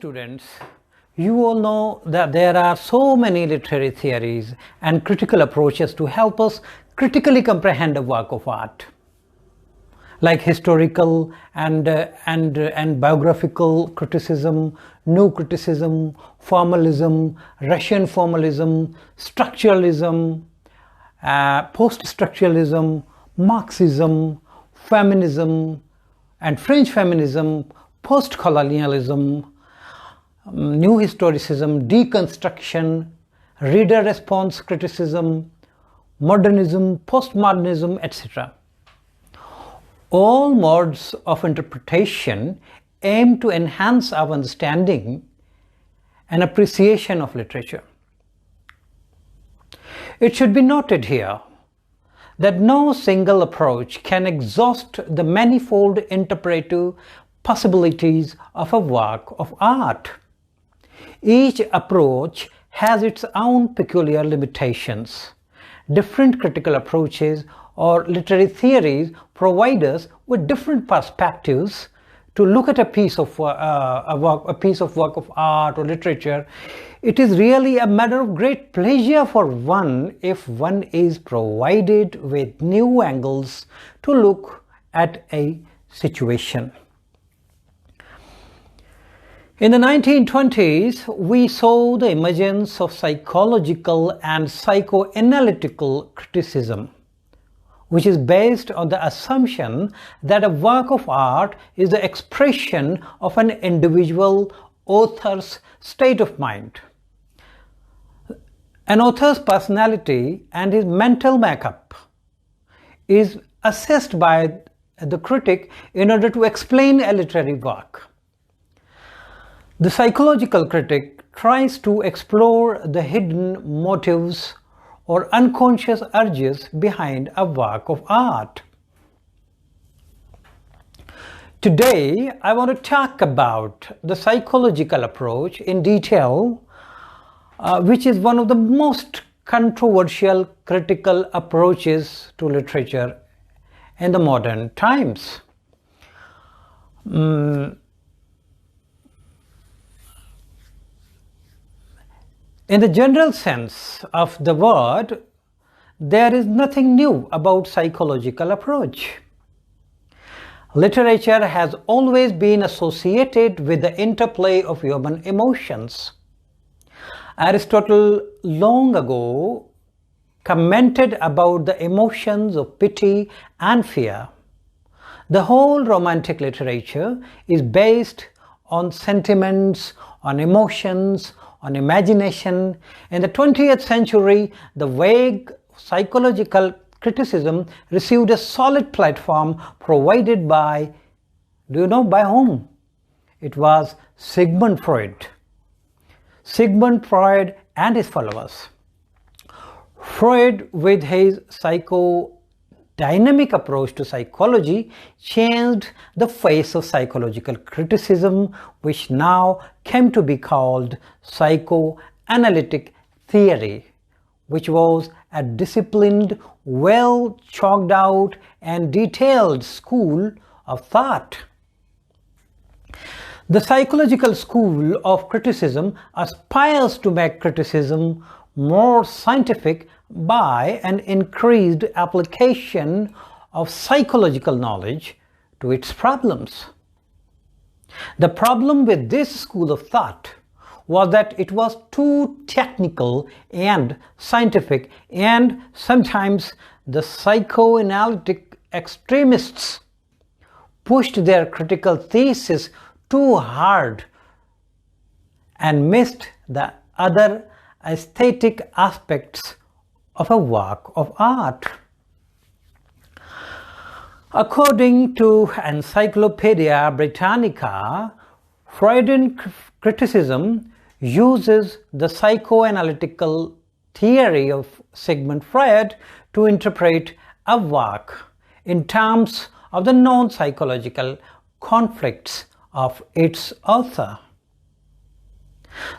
students, you all know that there are so many literary theories and critical approaches to help us critically comprehend a work of art, like historical and biographical criticism, new criticism, formalism, Russian formalism, structuralism, post-structuralism, Marxism, feminism and French feminism, post-colonialism, new historicism, deconstruction, reader response criticism, modernism, postmodernism, etc. All modes of interpretation aim to enhance our understanding and appreciation of literature. It should be noted here that no single approach can exhaust the manifold interpretive possibilities of a work of art. Each approach has its own peculiar limitations. Different critical approaches or literary theories provide us with different perspectives to look at a piece of work of art or literature. It is really a matter of great pleasure for one if one is provided with new angles to look at a situation. In the 1920s, we saw the emergence of psychological and psychoanalytical criticism, which is based on the assumption that a work of art is the expression of an individual author's state of mind. An author's personality and his mental makeup is assessed by the critic in order to explain a literary work. The psychological critic tries to explore the hidden motives or unconscious urges behind a work of art. Today, I want to talk about the psychological approach in detail, which is one of the most controversial critical approaches to literature in the modern times. In the general sense of the word, there is nothing new about psychological approach. Literature has always been associated with the interplay of human emotions. Aristotle long ago commented about the emotions of pity and fear. The whole romantic literature is based on sentiments, on emotions, on imagination. In the 20th century, the vague psychological criticism received a solid platform provided by, do you know by whom? It was Sigmund Freud. Sigmund Freud and his followers. Freud, with his psychodynamic approach to psychology, changed the face of psychological criticism, which now came to be called psychoanalytic theory, which was a disciplined, well chalked out and detailed school of thought. The psychological school of criticism aspires to make criticism more scientific by an increased application of psychological knowledge to its problems. The problem with this school of thought was that it was too technical and scientific, and sometimes the psychoanalytic extremists pushed their critical thesis too hard and missed the other aesthetic aspects of a work of art. According to Encyclopedia Britannica, Freudian criticism uses the psychoanalytical theory of Sigmund Freud to interpret a work in terms of the non-psychological conflicts of its author.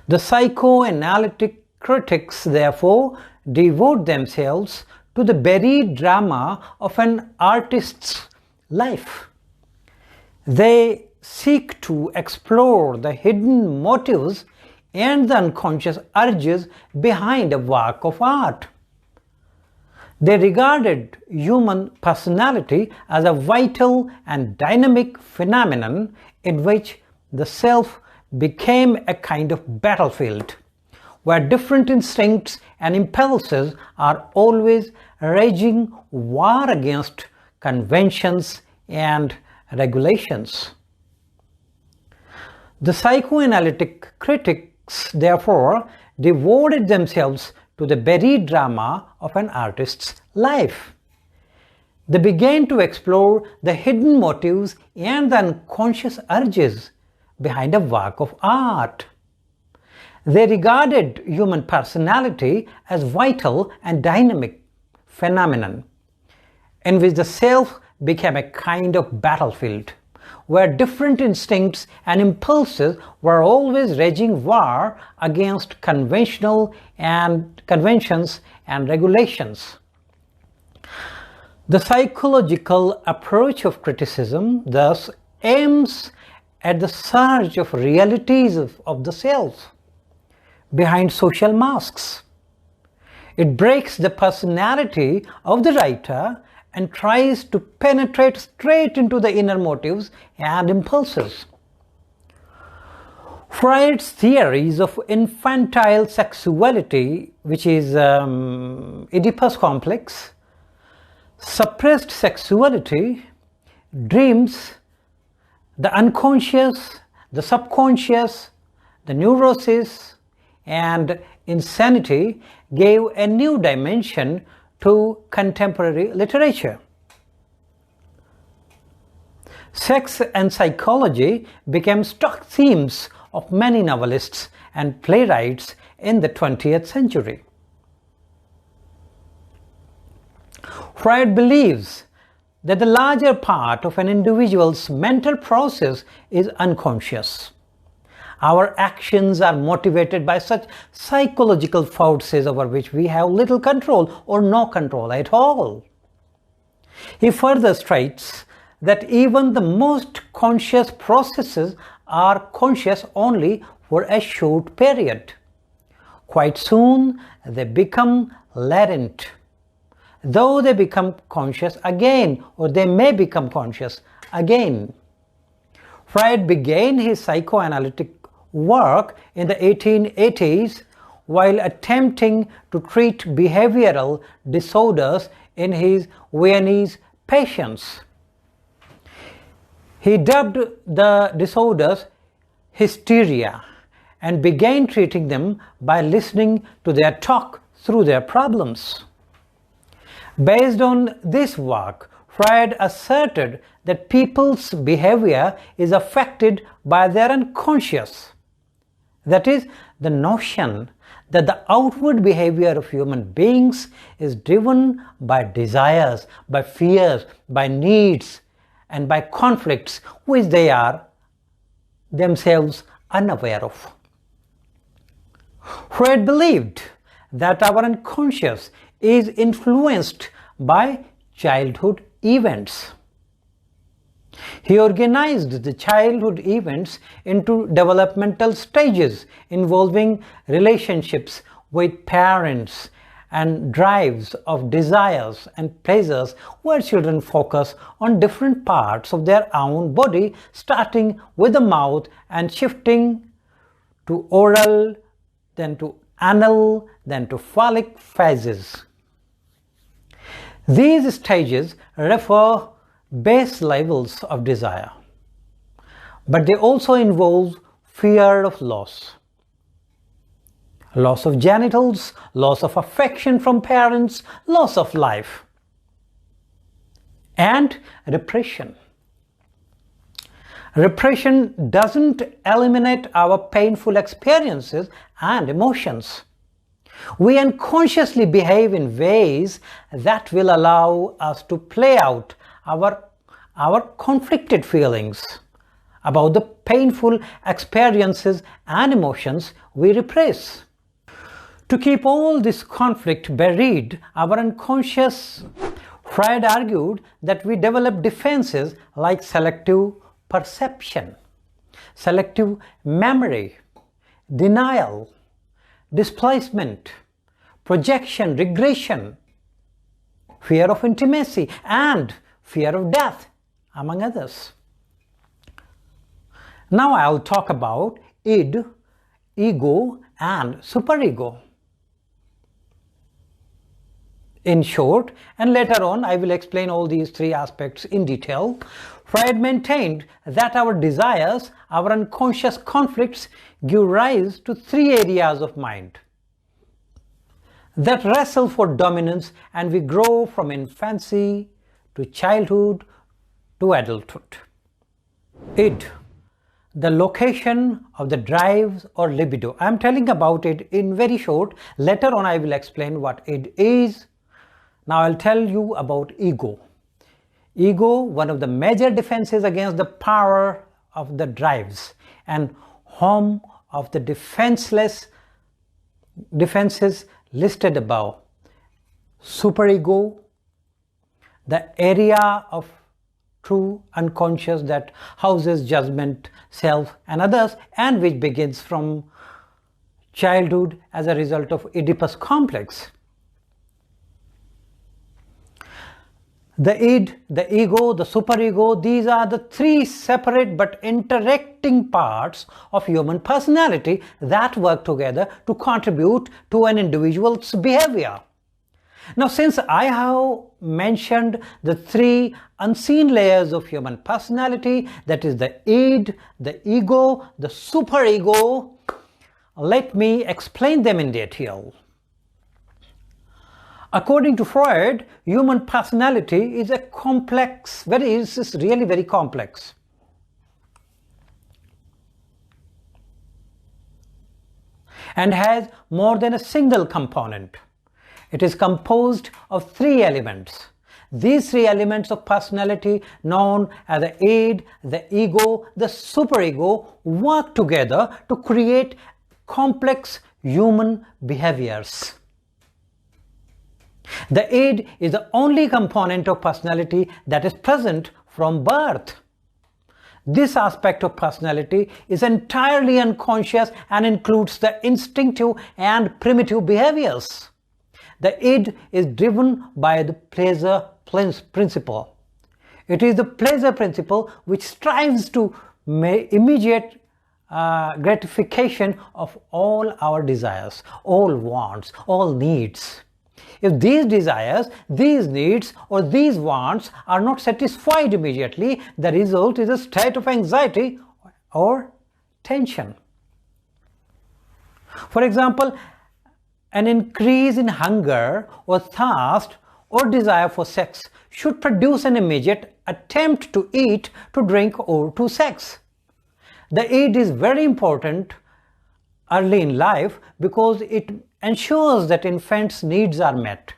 The psychoanalytic critics, therefore, devote themselves to the buried drama of an artist's life. They seek to explore the hidden motives and the unconscious urges behind a work of art. They regarded human personality as a vital and dynamic phenomenon in which the self became a kind of battlefield, where different instincts and impulses are always waging war against conventions and regulations. The psychoanalytic critics, therefore, devoted themselves to the buried drama of an artist's life. They began to explore the hidden motives and the unconscious urges behind a work of art. They regarded human personality as vital and dynamic phenomenon in which the self became a kind of battlefield, where different instincts and impulses were always waging war against conventions and regulations. The psychological approach of criticism thus aims at the search of realities of the self behind social masks. It breaks the personality of the writer and tries to penetrate straight into the inner motives and impulses. Freud's theories of infantile sexuality, which is Oedipus Complex, suppressed sexuality, dreams, the unconscious, the subconscious, the neurosis, and insanity gave a new dimension to contemporary literature. Sex and psychology became stock themes of many novelists and playwrights in the 20th century. Freud believes that the larger part of an individual's mental process is unconscious. Our actions are motivated by such psychological forces over which we have little control or no control at all. He further states that even the most conscious processes are conscious only for a short period. Quite soon they become latent, though they become conscious again, or they may become conscious again. Freud began his psychoanalytic work in the 1880s while attempting to treat behavioral disorders in his Viennese patients. He dubbed the disorders hysteria and began treating them by listening to their talk through their problems. Based on this work, Freud asserted that people's behavior is affected by their unconscious. That is, the notion that the outward behavior of human beings is driven by desires, by fears, by needs, and by conflicts which they are themselves unaware of. Freud believed that our unconscious is influenced by childhood events. He organized the childhood events into developmental stages involving relationships with parents and drives of desires and pleasures, where children focus on different parts of their own body, starting with the mouth and shifting to oral, then to anal, then to phallic phases. These stages refer base levels of desire, but they also involve fear of loss of genitals, loss of affection from parents, loss of life, and repression. Repression doesn't eliminate our painful experiences and emotions. We unconsciously behave in ways that will allow us to play out our conflicted feelings about the painful experiences and emotions we repress. To keep all this conflict buried, our unconscious, Freud argued that we develop defenses like selective perception, selective memory, denial, displacement, projection, regression, fear of intimacy, and fear of death, among others. Now I'll talk about id, ego, and superego. In short, and later on I will explain all these three aspects in detail, Freud maintained that our desires, our unconscious conflicts, give rise to three areas of mind that wrestle for dominance, and we grow from infancy to childhood to adulthood. Id, the location of the drives or libido. I am telling about it in very short. Later on I will explain what id is. Now I'll tell you about ego. Ego, one of the major defenses against the power of the drives and home of the defenses listed above. Superego, the area of true unconscious that houses judgment, self, and others, and which begins from childhood as a result of Oedipus Complex. The id, the ego, the superego, these are the three separate but interacting parts of human personality that work together to contribute to an individual's behavior. Now, since I have mentioned the three unseen layers of human personality, that is the id, the ego, the superego, let me explain them in detail. According to Freud, human personality is a complex, it's really very complex. And has more than a single component. It is composed of three elements. These three elements of personality, known as the id, the ego, the superego, work together to create complex human behaviors. The id is the only component of personality that is present from birth. This aspect of personality is entirely unconscious and includes the instinctive and primitive behaviors. The id is driven by the pleasure principle. It is the pleasure principle which strives to immediate gratification of all our desires, all wants, all needs. If these desires, these needs, or these wants are not satisfied immediately, the result is a state of anxiety or tension. For example, an increase in hunger or thirst or desire for sex should produce an immediate attempt to eat, to drink, or to sex. The id is very important early in life because it ensures that infants' needs are met.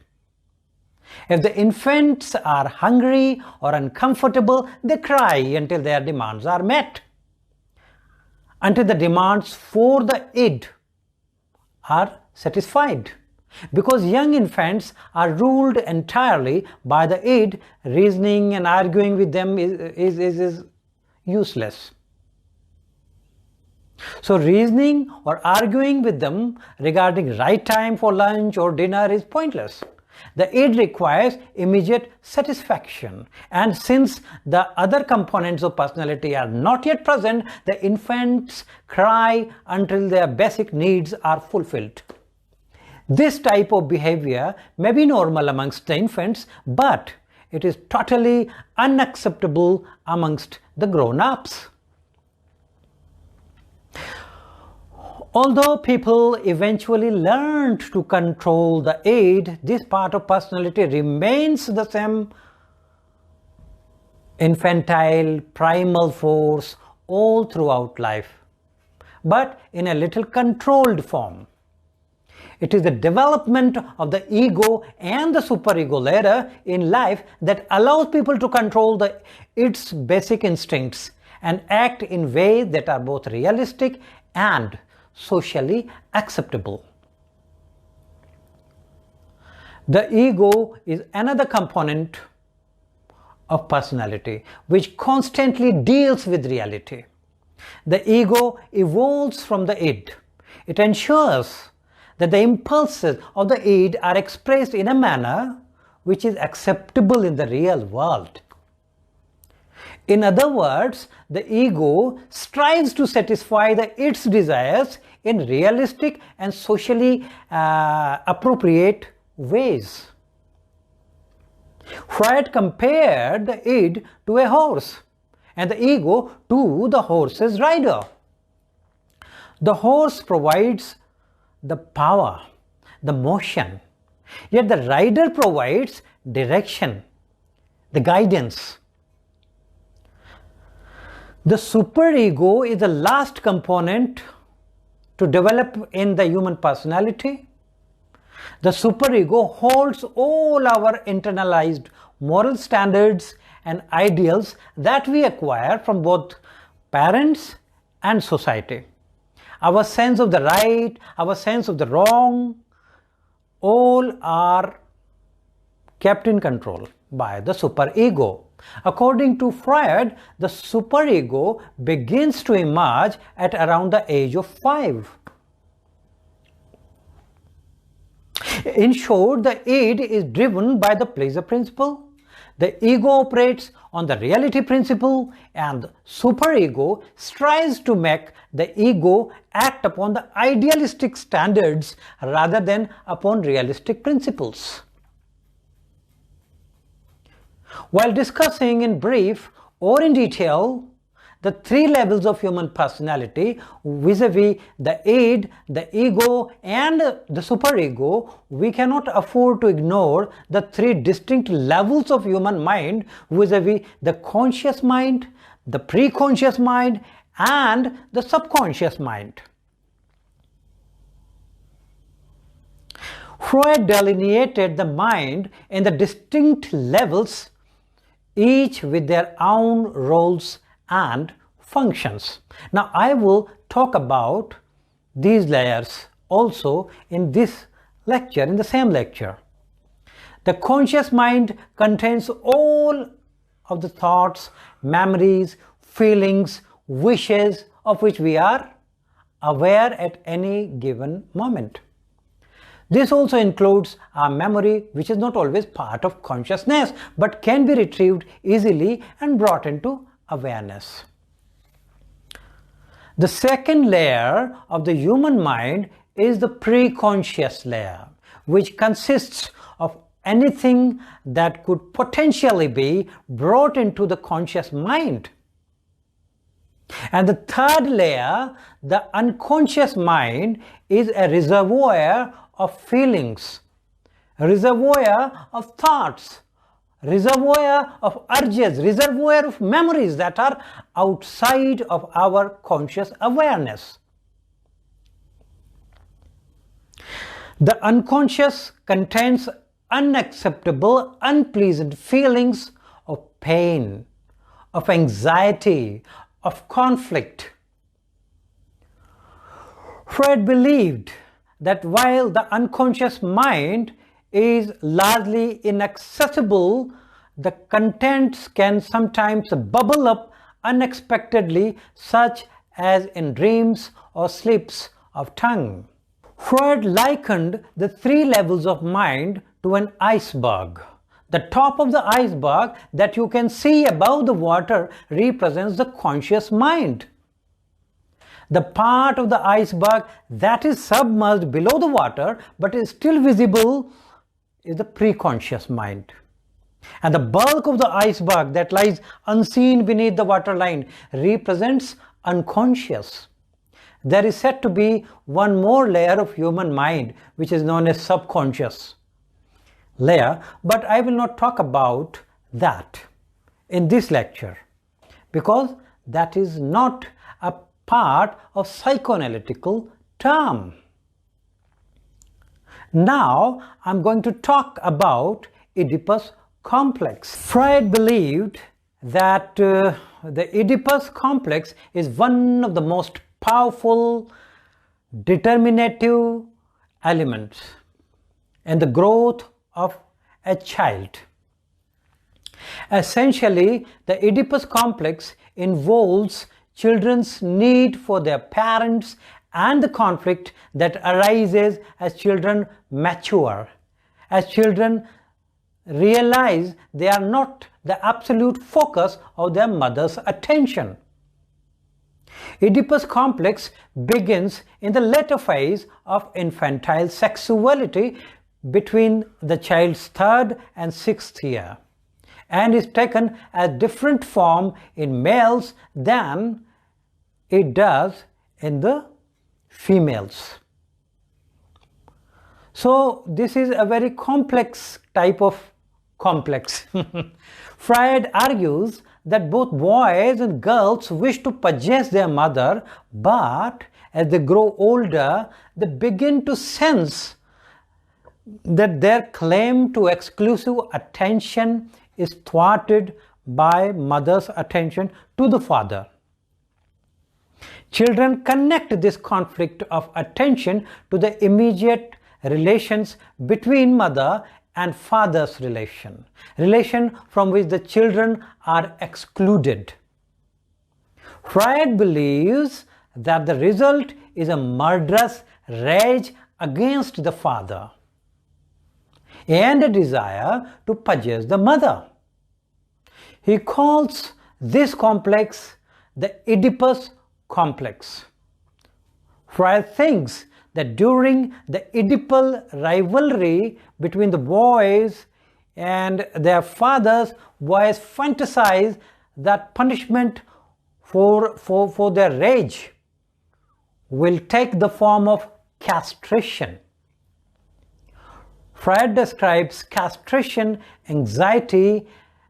If the infants are hungry or uncomfortable, they cry until their demands are met, until the demands for the id are satisfied. Because young infants are ruled entirely by the id, reasoning and arguing with them is useless. So reasoning or arguing with them regarding right time for lunch or dinner is pointless. The id requires immediate satisfaction, and since the other components of personality are not yet present, the infants cry until their basic needs are fulfilled. This type of behavior may be normal amongst the infants, but it is totally unacceptable amongst the grown-ups. Although people eventually learned to control the id, this part of personality remains the same infantile, primal force all throughout life, but in a little controlled form. It is the development of the ego and the superego later in life that allows people to control its basic instincts and act in ways that are both realistic and socially acceptable. The ego is another component of personality, which constantly deals with reality. The ego evolves from the id. It ensures that the impulses of the id are expressed in a manner which is acceptable in the real world. In other words, the ego strives to satisfy its desires in realistic and socially appropriate ways. Freud compared the id to a horse and the ego to the horse's rider. The horse provides the power, the motion, yet the rider provides direction, the guidance. The superego is the last component to develop in the human personality. The superego holds all our internalized moral standards and ideals that we acquire from both parents and society. Our sense of the right, our sense of the wrong, all are kept in control by the superego. According to Freud, the superego begins to emerge at around the age of 5. In short, the id is driven by the pleasure principle, the ego operates on the reality principle, and the superego strives to make the ego act upon the idealistic standards rather than upon realistic principles. While discussing in brief or in detail the 3 levels of human personality vis-a-vis the id, the ego and the superego, we cannot afford to ignore the 3 distinct levels of human mind vis-a-vis the conscious mind, the preconscious mind and the subconscious mind. Freud delineated the mind in the distinct levels, each with their own roles and functions. Now I will talk about these layers also in this lecture, in the same lecture. The conscious mind contains all of the thoughts, memories, feelings, wishes of which we are aware at any given moment. This also includes our memory, which is not always part of consciousness but can be retrieved easily and brought into awareness. The second layer of the human mind is the preconscious layer, which consists of anything that could potentially be brought into the conscious mind. And the third layer, the unconscious mind, is a reservoir of feelings, a reservoir of thoughts, reservoir of urges, reservoir of memories that are outside of our conscious awareness. The unconscious contains unacceptable, unpleasant feelings of pain, of anxiety, of conflict. Freud believed that while the unconscious mind is largely inaccessible, the contents can sometimes bubble up unexpectedly, such as in dreams or slips of tongue. Freud likened the 3 levels of mind to an iceberg. The top of the iceberg that you can see above the water represents the conscious mind. The part of the iceberg that is submerged below the water but is still visible is the preconscious mind. And the bulk of the iceberg that lies unseen beneath the waterline represents unconscious. There is said to be one more layer of human mind which is known as subconscious layer, but I will not talk about that in this lecture because that is not a part of psychoanalytical term. Now I'm going to talk about Oedipus Complex. Freud believed that the Oedipus Complex is one of the most powerful determinative elements in the growth of a child. Essentially, the Oedipus complex involves children's need for their parents and the conflict that arises as children mature, as children realize they are not the absolute focus of their mother's attention. Oedipus complex begins in the later phase of infantile sexuality between the child's 3rd and 6th year, and is taken as different form in males than it does in the females. So this is a very complex type of complex. Freud argues that both boys and girls wish to possess their mother, but as they grow older, they begin to sense that their claim to exclusive attention is thwarted by mother's attention to the father. Children connect this conflict of attention to the immediate relations between mother and father's relation from which the children are excluded. Freud believes that the result is a murderous rage against the father and a desire to possess the mother. He calls this complex the Oedipus complex. Freud thinks that during the Oedipal rivalry between the boys and their fathers, boys fantasize that punishment for their rage will take the form of castration. Freud describes castration anxiety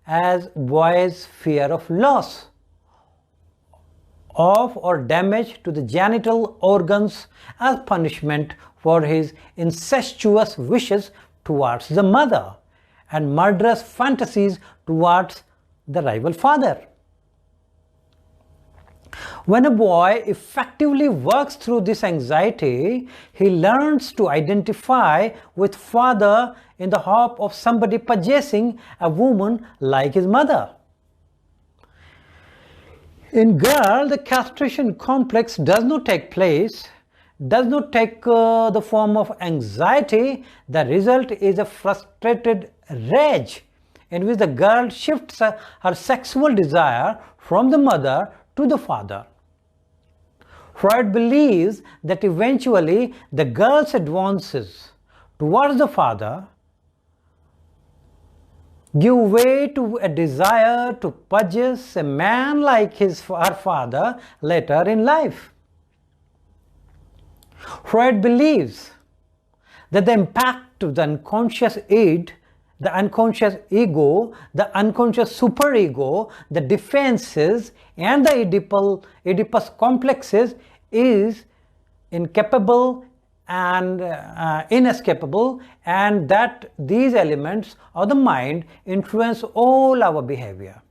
as boys' fear of loss of or damage to the genital organs as punishment for his incestuous wishes towards the mother and murderous fantasies towards the rival father. When a boy effectively works through this anxiety, he learns to identify with father in the hope of somebody possessing a woman like his mother. In girl, the castration complex does not take the form of anxiety. The result is a frustrated rage in which the girl shifts her sexual desire from the mother to the father. Freud believes that eventually the girl's advances towards the father give way to a desire to possess a man like her father later in life. Freud believes that the impact of the unconscious id, the unconscious ego, the unconscious superego, the defenses, and the Oedipus complexes is incapable and inescapable, and that these elements of the mind influence all our behavior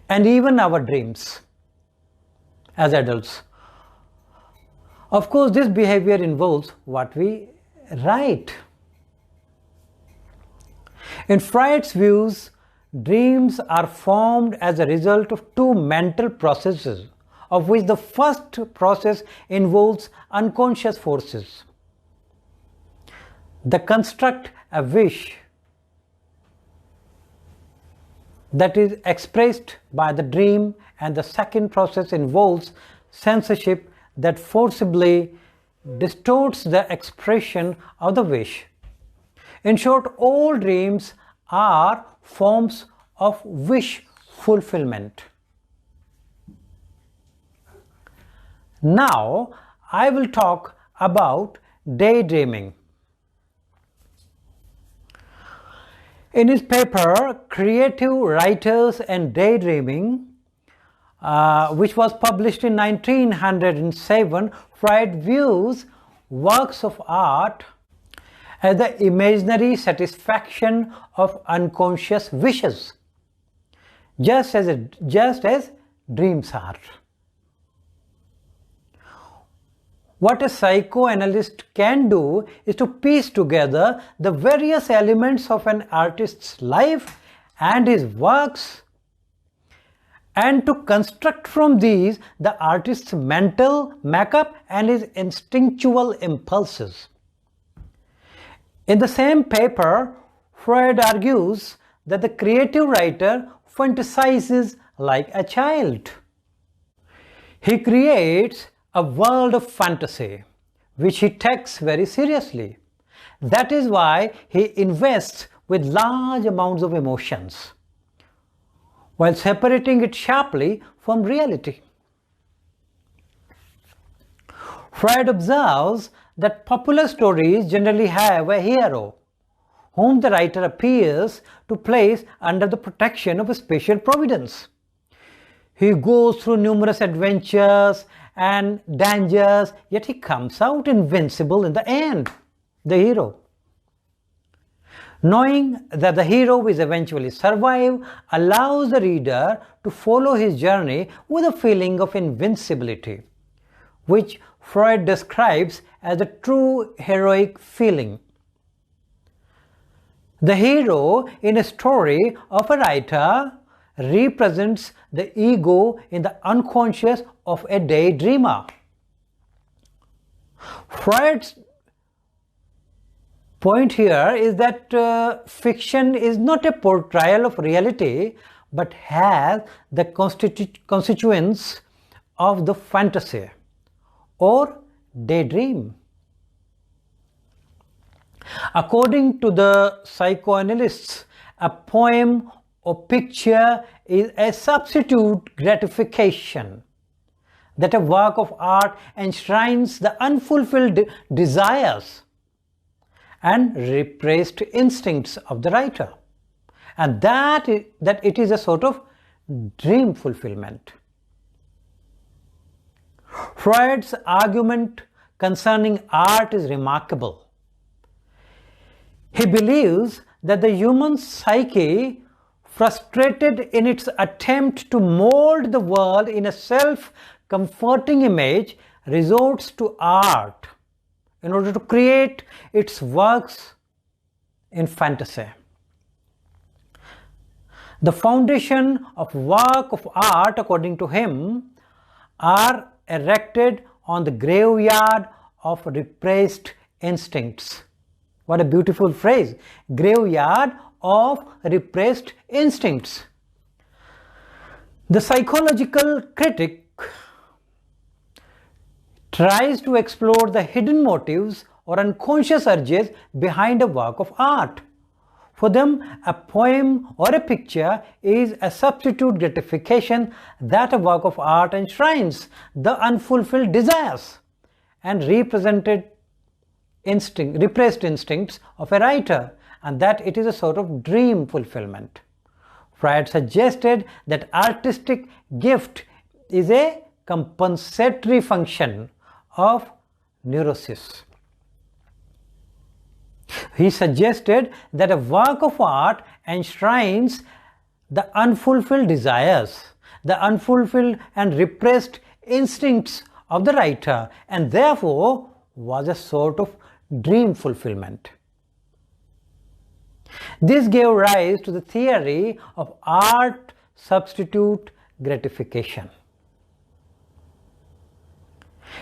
and even our dreams as adults. Of course, this behavior involves what we write. In Freud's views, dreams are formed as a result of two mental processes, of which the first process involves unconscious forces that construct a wish that is expressed by the dream, and the second process involves censorship that forcibly distorts the expression of the wish. In short, all dreams are forms of wish fulfillment. Now, I will talk about daydreaming. In his paper, Creative Writers and Daydreaming, which was published in 1907, Freud views works of art as the imaginary satisfaction of unconscious wishes, just as dreams are. What a psychoanalyst can do is to piece together the various elements of an artist's life and his works, and to construct from these the artist's mental makeup and his instinctual impulses. In the same paper, Freud argues that the creative writer fantasizes like a child. He creates a world of fantasy, which he takes very seriously. That is why he invests with large amounts of emotions, while separating it sharply from reality. Freud observes that popular stories generally have a hero, whom the writer appears to place under the protection of a special providence. He goes through numerous adventures and dangers, yet he comes out invincible in the end, the hero. Knowing that the hero will eventually survive allows the reader to follow his journey with a feeling of invincibility, which Freud describes as the true heroic feeling. The hero in a story of a writer represents the ego in the unconscious of a daydreamer. Freud's point here is that fiction is not a portrayal of reality, but has the constituents of the fantasy or daydream. According to the psychoanalysts, a poem or picture is a substitute gratification, that a work of art enshrines the unfulfilled desires and repressed instincts of the writer, and that it is a sort of dream fulfillment. Freud's argument concerning art is remarkable. He believes that the human psyche, frustrated in its attempt to mold the world in a self-comforting image, resorts to art in order to create its works in fantasy. The foundation of work of art, according to him, are erected on the graveyard of repressed instincts. What a beautiful phrase, graveyard of repressed instincts. The psychological critic tries to explore the hidden motives or unconscious urges behind a work of art. For them, a poem or a picture is a substitute gratification that a work of art enshrines the unfulfilled desires and repressed instincts of a writer, and that it is a sort of dream fulfillment. Freud suggested that artistic gift is a compensatory function of neurosis. He suggested that a work of art enshrines the unfulfilled desires, the unfulfilled and repressed instincts of the writer, and therefore was a sort of dream fulfillment. This gave rise to the theory of art substitute gratification.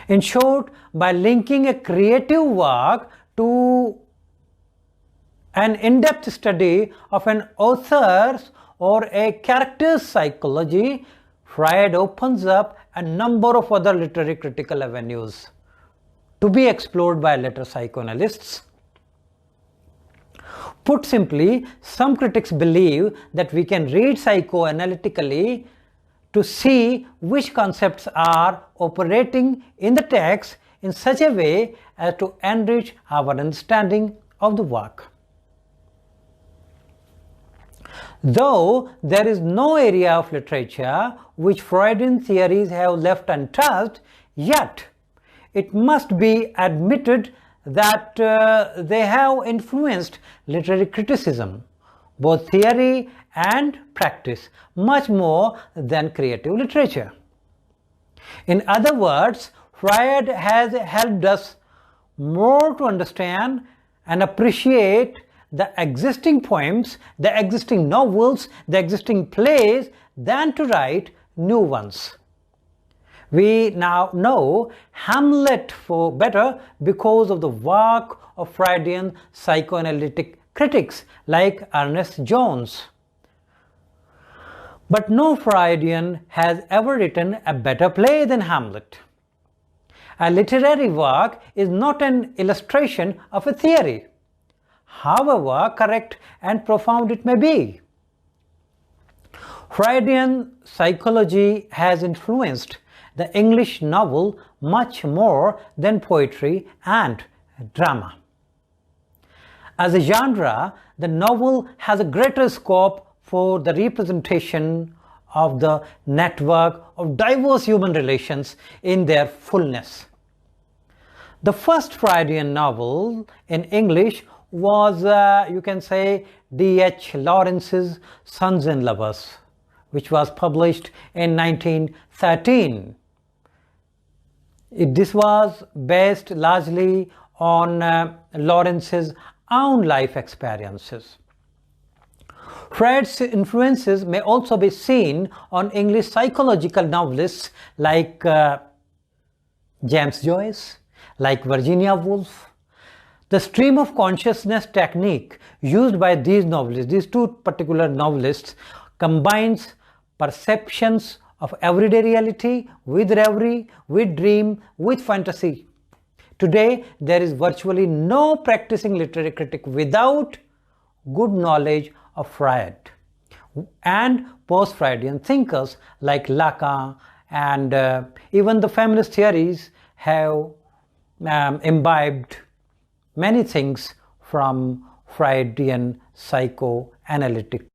In short, by linking a creative work to an in-depth study of an author's or a character's psychology, Freud opens up a number of other literary critical avenues to be explored by later psychoanalysts. Put simply, some critics believe that we can read psychoanalytically to see which concepts are operating in the text in such a way as to enrich our understanding of the work. Though there is no area of literature which Freudian theories have left untouched, yet it must be admitted that they have influenced literary criticism, both theory and practice, much more than creative literature. In other words, Freud has helped us more to understand and appreciate the existing poems, the existing novels, the existing plays than to write new ones. We now know Hamlet for better because of the work of Freudian psychoanalytic critics like Ernest Jones. But no Freudian has ever written a better play than Hamlet. A literary work is not an illustration of a theory, however correct and profound it may be. Freudian psychology has influenced the English novel much more than poetry and drama. As a genre, the novel has a greater scope for the representation of the network of diverse human relations in their fullness. The first Freudian novel in English was, you can say, D.H. Lawrence's Sons and Lovers, which was published in 1913. This was based largely on Lawrence's own life experiences. Freud's influences may also be seen on English psychological novelists like James Joyce, like Virginia Woolf. The stream of consciousness technique used by these novelists, these two particular novelists, combines perceptions of everyday reality with reverie, with dream, with fantasy. Today, there is virtually no practicing literary critic without good knowledge of Freud. And post-Freudian thinkers like Lacan and even the feminist theories have imbibed many things from Freudian psychoanalytic